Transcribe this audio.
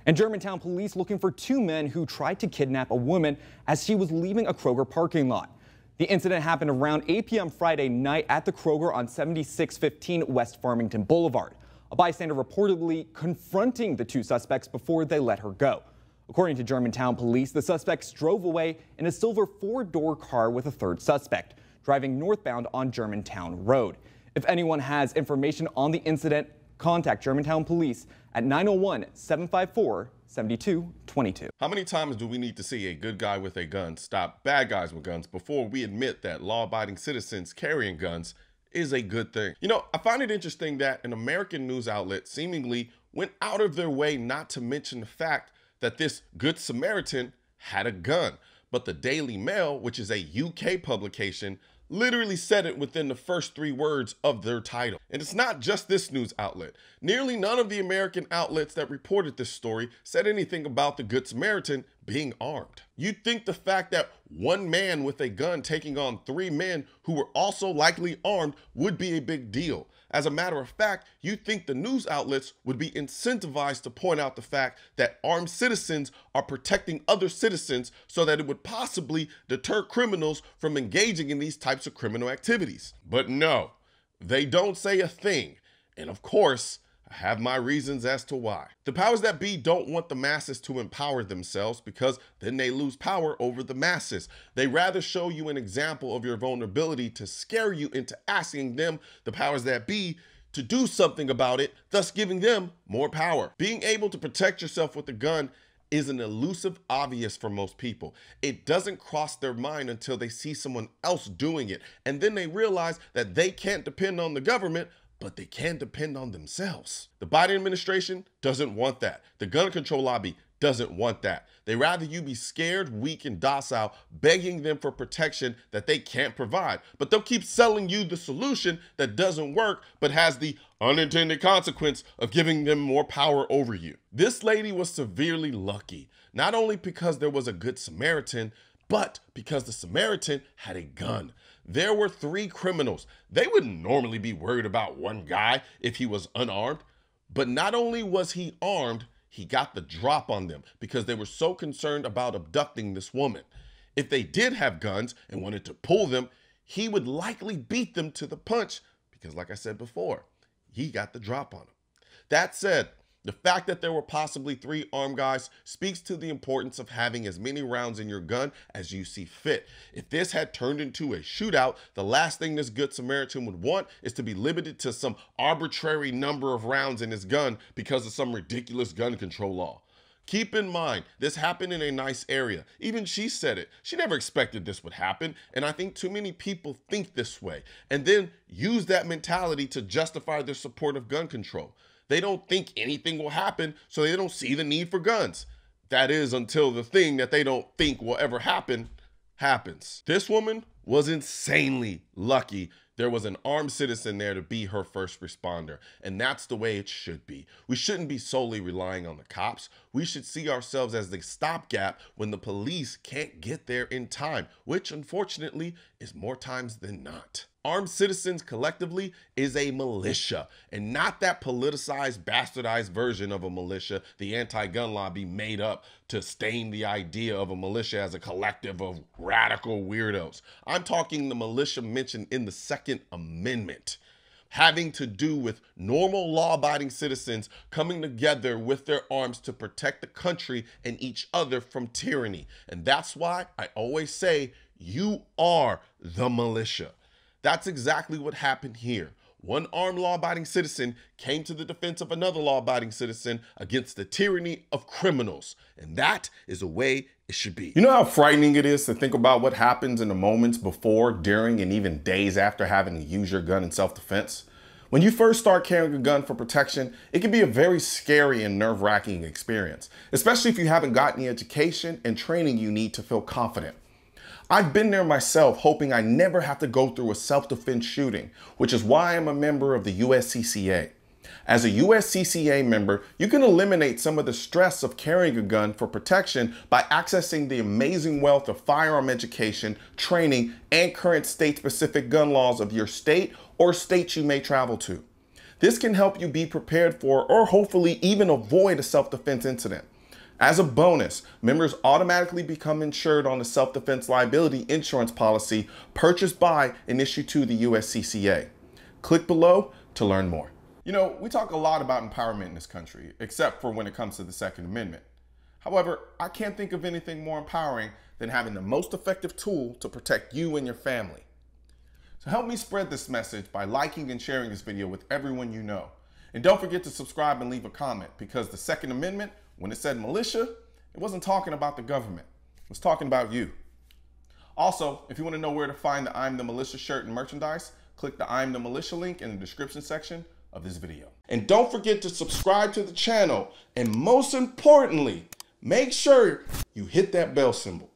And Germantown police looking for two men who tried to kidnap a woman as she was leaving a Kroger parking lot. The incident happened around 8 p.m. Friday night at the Kroger on 7615 West Farmington Boulevard. A bystander reportedly confronting the two suspects before they let her go. According to Germantown police, the suspects drove away in a silver four-door car with a third suspect, driving northbound on Germantown Road. If anyone has information on the incident, contact Germantown police at 901-754-7222. How many times do we need to see a good guy with a gun stop bad guys with guns before we admit that law-abiding citizens carrying guns is a good thing? You know, I find it interesting that an American news outlet seemingly went out of their way not to mention the fact that this Good Samaritan had a gun. But the Daily Mail, which is a UK publication, literally said it within the first 3 words of their title. And it's not just this news outlet. Nearly none of the American outlets that reported this story said anything about the Good Samaritan being armed. You'd think the fact that one man with a gun taking on 3 men who were also likely armed would be a big deal. As a matter of fact, you'd think the news outlets would be incentivized to point out the fact that armed citizens are protecting other citizens so that it would possibly deter criminals from engaging in these types of criminal activities. But no, they don't say a thing. And of course, I have my reasons as to why. The powers that be don't want the masses to empower themselves because then they lose power over the masses. They rather show you an example of your vulnerability to scare you into asking them, the powers that be, to do something about it, thus giving them more power. Being able to protect yourself with a gun is an elusive obvious for most people. It doesn't cross their mind until they see someone else doing it, and then they realize that they can't depend on the government, but they can depend on themselves. The Biden administration doesn't want that. The gun control lobby doesn't want that. They rather you be scared, weak, and docile, begging them for protection that they can't provide. But they'll keep selling you the solution that doesn't work, but has the unintended consequence of giving them more power over you. This lady was severely lucky, not only because there was a Good Samaritan, but because the Samaritan had a gun. There were 3 criminals. They wouldn't normally be worried about one guy if he was unarmed. But not only was he armed, he got the drop on them because they were so concerned about abducting this woman. If they did have guns and wanted to pull them, he would likely beat them to the punch because, like I said before, he got the drop on them. That said, the fact that there were possibly 3 armed guys speaks to the importance of having as many rounds in your gun as you see fit. If this had turned into a shootout, the last thing this Good Samaritan would want is to be limited to some arbitrary number of rounds in his gun because of some ridiculous gun control law. Keep in mind, this happened in a nice area. Even she said it. She never expected this would happen, and I think too many people think this way and then use that mentality to justify their support of gun control. They don't think anything will happen, so they don't see the need for guns. That is, until the thing that they don't think will ever happen happens. This woman was insanely lucky there was an armed citizen there to be her first responder, and that's the way it should be. We shouldn't be solely relying on the cops. We should see ourselves as the stopgap when the police can't get there in time, which unfortunately is more times than not. Armed citizens collectively is a militia, and not that politicized, bastardized version of a militia the anti-gun lobby made up to stain the idea of a militia as a collective of radical weirdos. I'm talking the militia mentioned in the Second Amendment, having to do with normal law-abiding citizens coming together with their arms to protect the country and each other from tyranny. And that's why I always say, you are the militia. That's exactly what happened here. One armed law-abiding citizen came to the defense of another law-abiding citizen against the tyranny of criminals. And that is the way it should be. You know how frightening it is to think about what happens in the moments before, during, and even days after having to use your gun in self-defense? When you first start carrying a gun for protection, it can be a very scary and nerve-wracking experience, especially if you haven't gotten the education and training you need to feel confident. I've been there myself, hoping I never have to go through a self-defense shooting, which is why I'm a member of the USCCA. As a USCCA member, you can eliminate some of the stress of carrying a gun for protection by accessing the amazing wealth of firearm education, training, and current state-specific gun laws of your state or states you may travel to. This can help you be prepared for, or hopefully even avoid, a self-defense incident. As a bonus, members automatically become insured on the self-defense liability insurance policy purchased by and issued to the USCCA. Click below to learn more. You know, we talk a lot about empowerment in this country, except for when it comes to the Second Amendment. However, I can't think of anything more empowering than having the most effective tool to protect you and your family. So help me spread this message by liking and sharing this video with everyone you know. And don't forget to subscribe and leave a comment, because the Second Amendment, when it said militia, it wasn't talking about the government. It was talking about you. Also, if you want to know where to find the I'm the Militia shirt and merchandise, click the I'm the Militia link in the description section of this video. And don't forget to subscribe to the channel. And most importantly, make sure you hit that bell symbol.